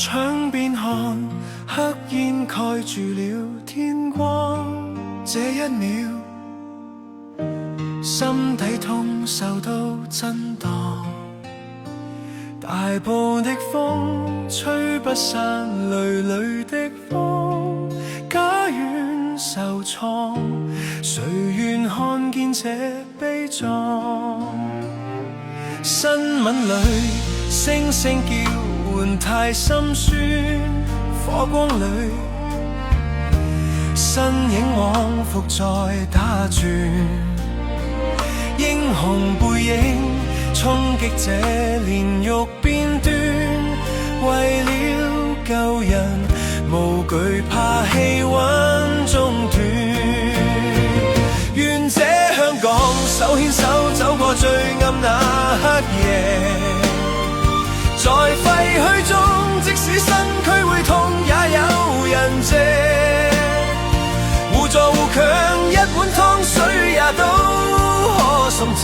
窗邊看，黑煙蓋住了天光。這一秒，心底痛受到震盪。大步的風吹不散累累的風，家園受創，誰願看見這悲壯？新聞裏聲聲叫喚太心酸，火光裏身影往復在打轉，英雄背影衝擊這煉獄邊端，為了救人無懼怕氣溫中斷。願這香港手牽手走過最暗那黑夜，在廢墟中即使身軀會痛也有人借，互助互強一碗湯水也都可送謝。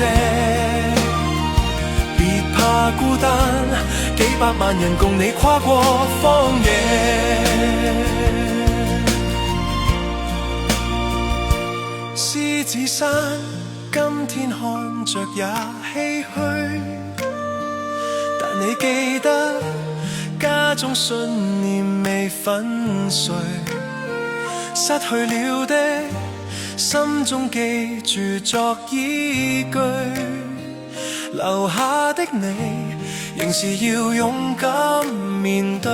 別怕孤單，幾百萬人共你跨過荒野。獅子山今天看着也唏噓，但你記得家中信念未粉碎，失去了的心中記住作依據，留下的你仍是要勇敢面對。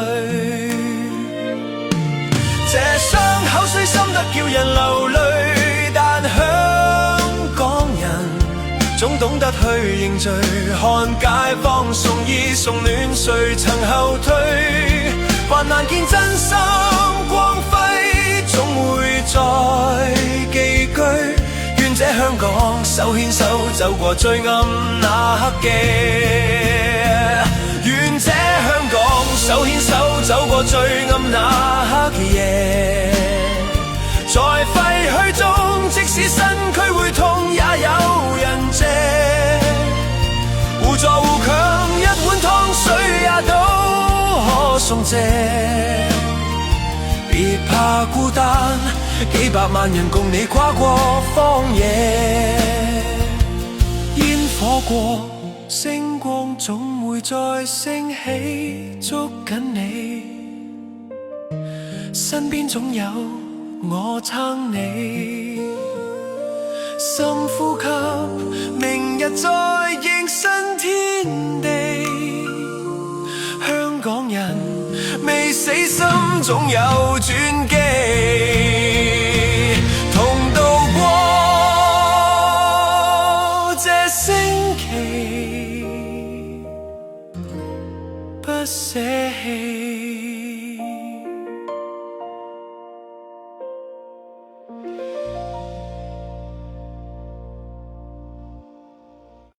這傷口雖深得叫人流淚，但香港人總懂得去認罪，看街坊送醫送暖，誰曾後退？還難見真心光輝，總會再寄居。願這香港手牽手走過最暗那黑夜，願這香港手牽手走過最暗那黑夜。在廢墟中，即使身軀會痛，也有人借，互助互強，一碗湯水也都可送謝。別怕孤單，幾百萬人共你跨過荒野。煙火過，星光總會再升起，捉緊你，身邊總有我撐你，深呼吸，明日再迎新天地。香港人未死心，總有轉機，同渡過這星期，不捨棄。